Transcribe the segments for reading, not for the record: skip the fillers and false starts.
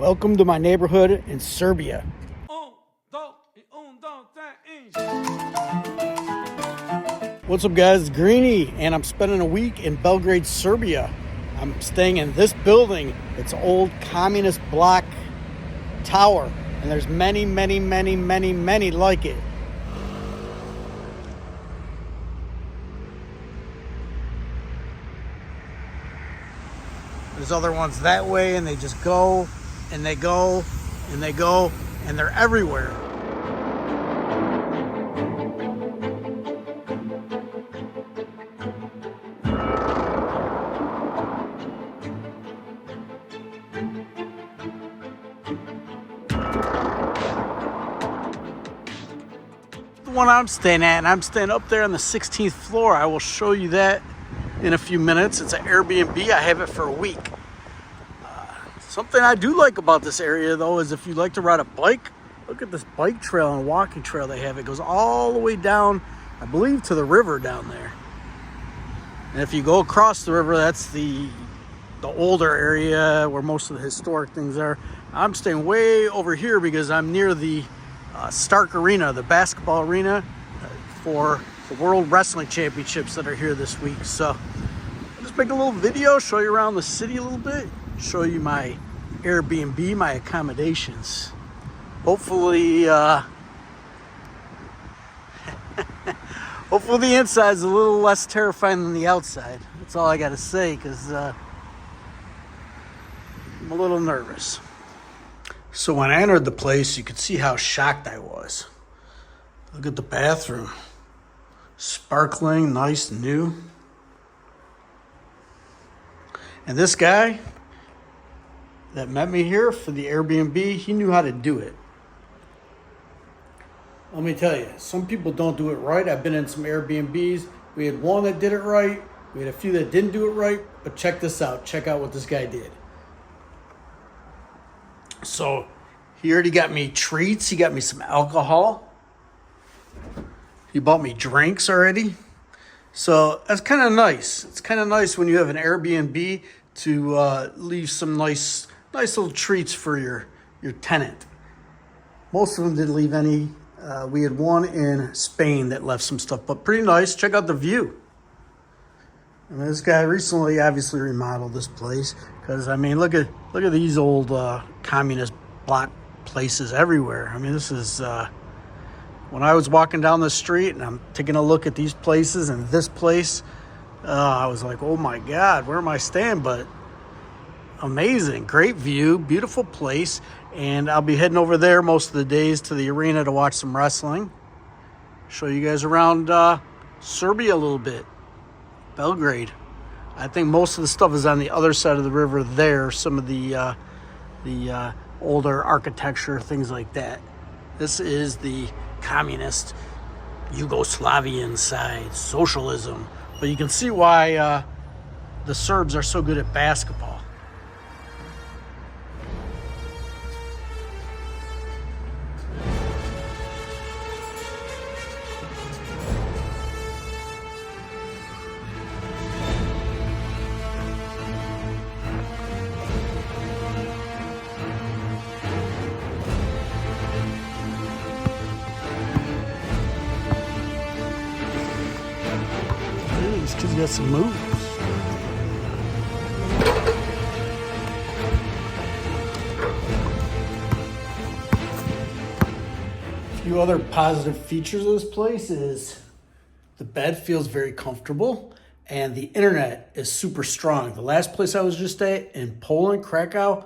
Welcome to my neighborhood in Serbia. What's up guys, it's Greeny, and I'm spending a week in Belgrade, Serbia. I'm staying in this building. It's an old communist block tower, and there's many like it. There's other ones that way, and they just go, and they go, and they go, and they're everywhere. The one I'm staying at, and I'm staying up there on the 16th floor. I will show you that in a few minutes. It's an Airbnb. I have it for a week. Something I do like about this area though is if you like to ride a bike, look at this bike trail and walking trail they have. It goes all the way down, I believe, to the river down there. And if you go across the river, that's the older area where most of the historic things are. I'm staying way over here because I'm near the Stark Arena, the basketball arena for the World Wrestling Championships that are here this week. So I'll just make a little video, show you around the city a little bit, show you my Airbnb, my accommodations. Hopefully, hopefully the inside is a little less terrifying than the outside. That's all I got to say, because I'm a little nervous. So when I entered the place, you could see how shocked I was. Look at the bathroom. Sparkling, nice, new. And this guy that met me here for the Airbnb, he knew how to do it. Let me tell you, some people don't do it right. I've been in some Airbnbs. We had one that did it right. We had a few that didn't do it right. But check this out. Check out what this guy did. So he already got me treats. He got me some alcohol. He bought me drinks already. So that's kind of nice. It's kind of nice when you have an Airbnb to leave some nice little treats for your tenant. Most of them didn't leave any. We had one in Spain that left some stuff, but pretty nice. Check out the view. And this guy recently obviously remodeled this place because, I mean, look at these old communist block places everywhere. I mean, this is when I was walking down the street and I'm taking a look at these places and this place, I was like, oh my God, where am I staying? But amazing, great view, beautiful place. And I'll be heading over there most of the days to the arena to watch some wrestling. Show you guys around Serbia a little bit. Belgrade. I think most of the stuff is on the other side of the river there. Some of the older architecture, things like that. This is the communist Yugoslavian side, socialism. But you can see why the Serbs are so good at basketball. These kids got some moves. A few other positive features of this place is the bed feels very comfortable and the internet is super strong. The last place I was just at in Poland, Krakow,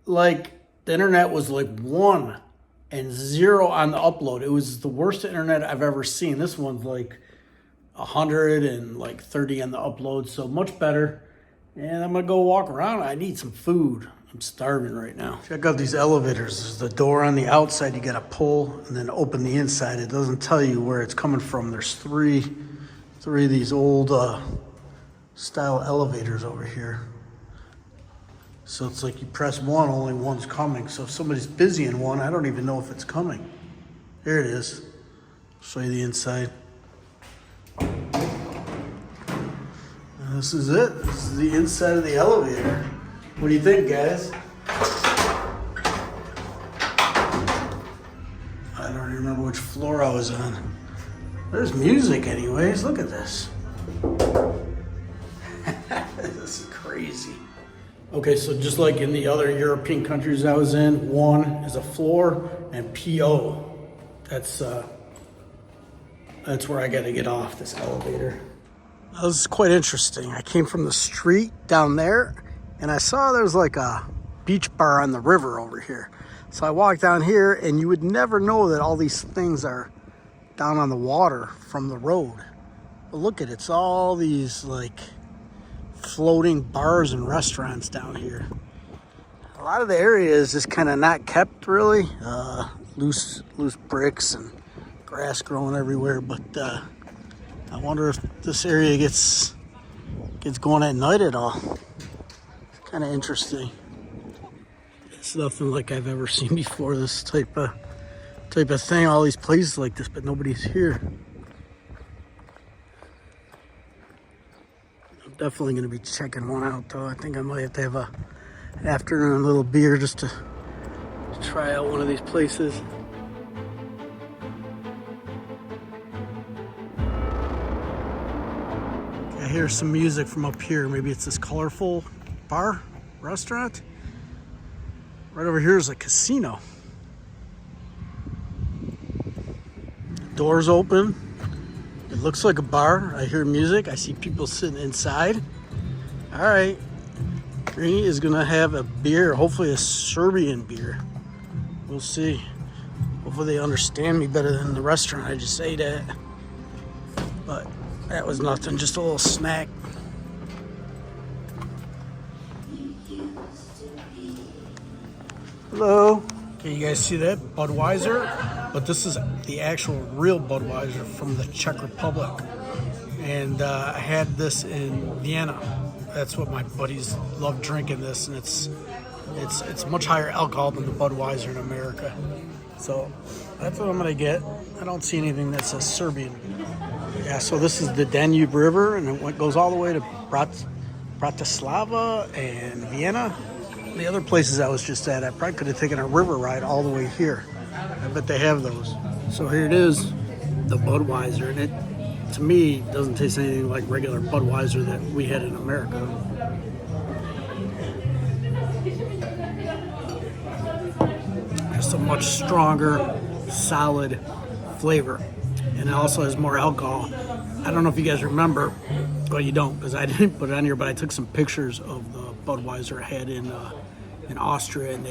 like the internet was like 1 and 0 on the upload. It was the worst internet I've ever seen. This one's like 100 and like 30 on the upload, so much better. And I'm gonna go walk around. I need some food. I'm starving right now. Check out these elevators. There's the door on the outside you gotta pull and then open the inside. It doesn't tell you where it's coming from. There's three of these old style elevators over here. So it's like you press one, only one's coming. So if somebody's busy in one, I don't even know if it's coming. There it is. I'll show you the inside. And this is it. This is the inside of the elevator. What do you think, guys? don't remember which floor I was on. There's music anyways. Look at this. This is crazy. Okay, so just like in the other European countries I was in, one is a floor and PO. That's where I got to get off this elevator. This is quite interesting. I came from the street down there and I saw there was like a beach bar on the river over here. So I walked down here and you would never know that all these things are down on the water from the road. But look at it, it's all these like floating bars and restaurants down here. A lot of the area is just kind of not kept really. Loose bricks and grass growing everywhere, but I wonder if this area gets going at night at all. It's kind of interesting. It's nothing like I've ever seen before, this type of thing, all these places like this, but nobody's here. I'm definitely going to be checking one out though. I think I might have to have an afternoon little beer just to try out one of these places. I hear some music from up here. Maybe it's this colorful bar, restaurant. Right over here is a casino. Doors open. It looks like a bar. I hear music. I see people sitting inside. All right. Greeny is gonna have a beer, hopefully a Serbian beer. We'll see. Hopefully they understand me better than the restaurant I just ate at. But that was nothing, just a little snack. Hello. Okay, you guys see that? Budweiser. But this is the actual real Budweiser from the Czech Republic. And I had this in Vienna. That's what my buddies love drinking this, and it's much higher alcohol than the Budweiser in America. So that's what I'm gonna get. I don't see anything that says Serbian. Yeah, so this is the Danube River, and it goes all the way to Bratislava and Vienna. The other places I was just at, I probably could have taken a river ride all the way here. I bet they have those. So here it is, the Budweiser, and it, to me, doesn't taste anything like regular Budweiser that we had in America. Just a much stronger, solid flavor. And it also has more alcohol. I don't know if you guys remember, well you don't because I didn't put it on here, but I took some pictures of the Budweiser I had in Austria, and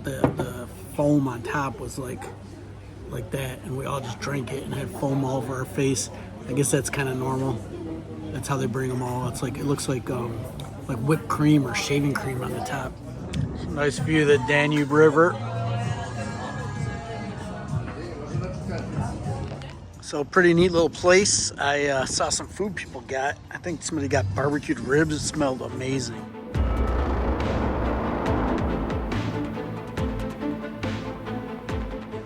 the foam on top was like that, and we all just drank it and had foam all over our face. I guess that's kind of normal. That's how they bring them all. It's like, it looks like whipped cream or shaving cream on the top. Nice view of the Danube River. So pretty neat little place. I saw some food people got. I think somebody got barbecued ribs. It smelled amazing.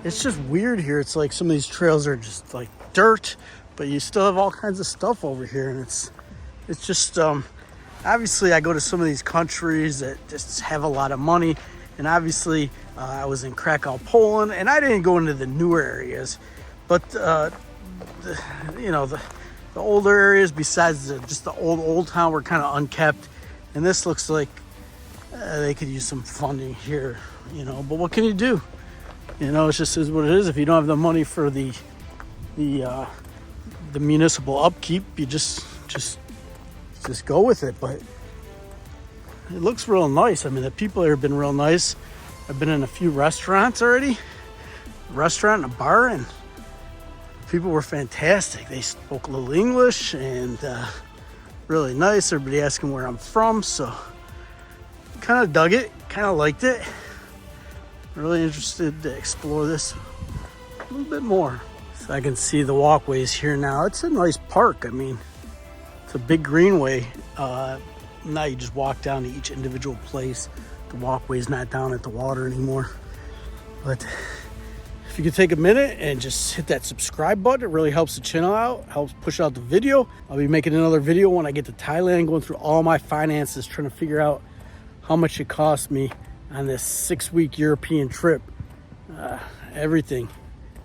It's just weird here. It's like some of these trails are just like dirt, but you still have all kinds of stuff over here, and it's just obviously I go to some of these countries that just have a lot of money, and obviously I was in Krakow, Poland, and I didn't go into the newer areas, but the older areas besides just the old town were kind of unkept, and this looks like they could use some funding here, but what can you do? It just is what it is. If you don't have the money for the municipal upkeep, you just go with it. But it looks real nice. I mean, the people here have been real nice. I've been in a few restaurants already, a restaurant and a bar, and people were fantastic. They spoke a little English and really nice. Everybody asking where I'm from, so kind of dug it, kind of liked it. Really interested to explore this a little bit more. So I can see the walkways here now. It's a nice park. I mean, it's a big greenway. Now you just walk down to each individual place. The walkway's not down at the water anymore. But if you could take a minute and just hit that subscribe button, it really helps the channel out, helps push out the video. I'll be making another video when I get to Thailand, going through all my finances, trying to figure out how much it cost me on this 6-week European trip. Everything.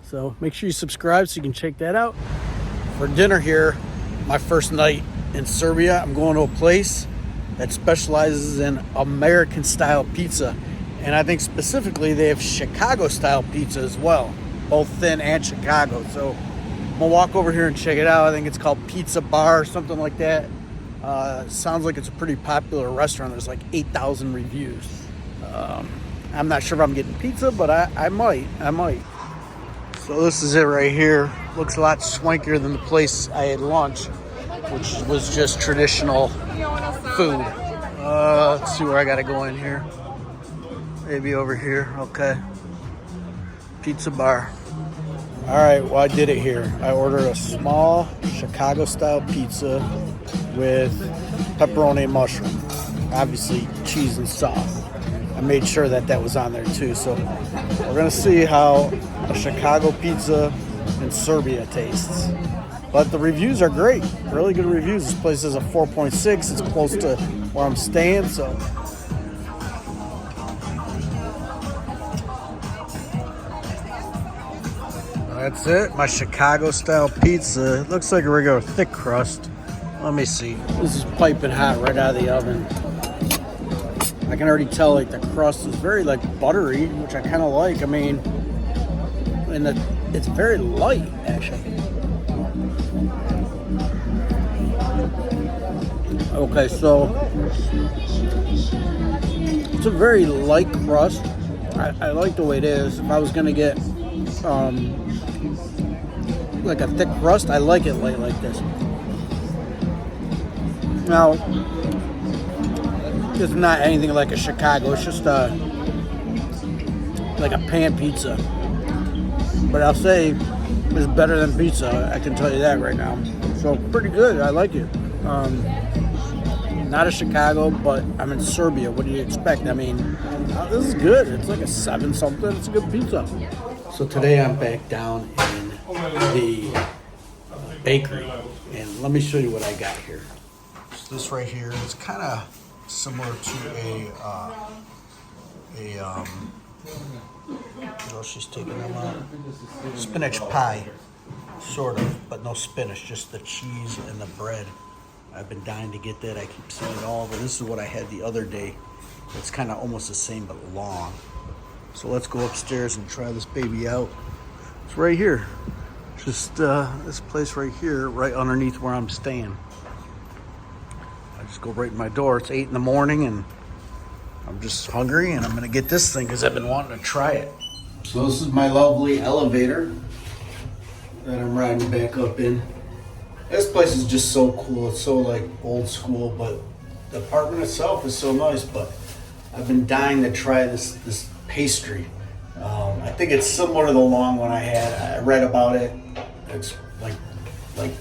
So make sure you subscribe so you can check that out. For dinner here, my first night in Serbia, I'm going to a place that specializes in American-style pizza. And I think specifically they have Chicago-style pizza as well, both thin and Chicago. So I'm gonna walk over here and check it out. I think it's called Pizza Bar or something like that. Sounds like it's a pretty popular restaurant. There's like 8,000 reviews. I'm not sure if I'm getting pizza, but I might. So this is it right here. Looks a lot swankier than the place I had lunch, which was just traditional food. Let's see where I gotta go in here. Maybe over here. Okay. Pizza Bar. All right, well, I did it here. I ordered a small Chicago-style pizza with pepperoni and mushroom. Obviously, cheese and sauce. I made sure that was on there too. So we're gonna see how a Chicago pizza in Serbia tastes. But the reviews are great, really good reviews. This place is a 4.6. It's close to where I'm staying, so. That's it, my Chicago-style pizza. It looks like a regular thick crust. Let me see. This is piping hot right out of the oven. I can already tell like the crust is very like buttery, which I kind of like. I mean, and it's very light actually. Okay, so it's a very light crust. I like the way it is. If I was gonna get like a thick crust, I like it light like this. Now, it's not anything like a Chicago. It's just like a pan pizza. But I'll say it's better than pizza. I can tell you that right now. So pretty good. I like it. Not a Chicago, but I'm in Serbia. What do you expect? I mean, this is good. It's like a 7 something. It's a good pizza. So today I'm back down in the bakery, and let me show you what I got here. So this right here is kind of similar to oh, she's taking them out. Spinach pie, sort of, but no spinach, just the cheese and the bread. I've been dying to get that. I keep seeing it all, but this is what I had the other day. It's kind of almost the same, but long. So let's go upstairs and try this baby out. It's right here. Just this place right here, right underneath where I'm staying. I just go right in my door. It's 8 in the morning, and I'm just hungry, and I'm gonna get this thing because I've been wanting to try it. So this is my lovely elevator that I'm riding back up in. This place is just so cool. It's so like old school, but the apartment itself is so nice. But I've been dying to try this pastry. I think it's similar to the long one I had. I read about it. It's like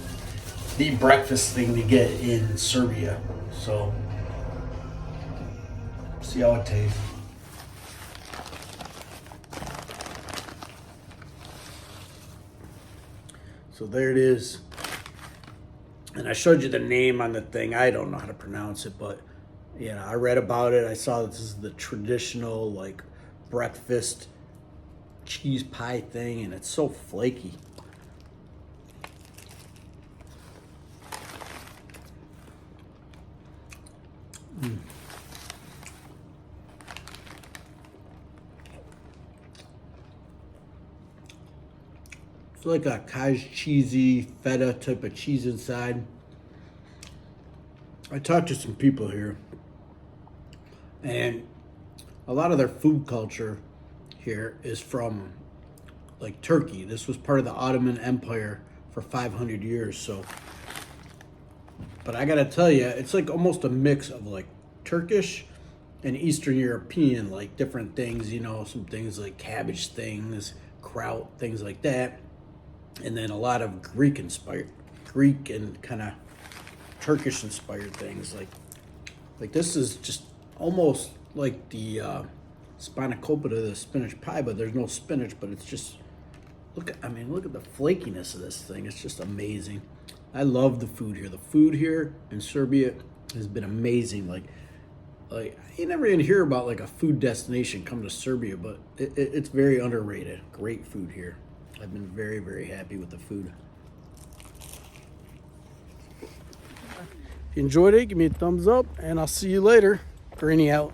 the breakfast thing to get in Serbia. So see how it tastes. So there it is. And I showed you the name on the thing. I don't know how to pronounce it, but yeah, I read about it. I saw this is the traditional like breakfast cheese pie thing, and it's so flaky. It's like a cottage cheesy feta type of cheese inside. I talked to some people here, and a lot of their food culture here is from like Turkey. This was part of the Ottoman Empire for 500 years. So, but I gotta tell you, it's like almost a mix of like Turkish and Eastern European, like different things, you know, some things like cabbage things, kraut, things like that. And then a lot of Greek and kind of Turkish inspired things. Like this is just almost like the spanakopita, the spinach pie, but there's no spinach, but it's just, look at the flakiness of this thing. It's just amazing. I love the food here. The food here in Serbia has been amazing. Like you never even hear about like a food destination come to Serbia, but it's very underrated. Great food here. I've been very, very happy with the food. If you enjoyed it, give me a thumbs up, and I'll see you later. Greeny out.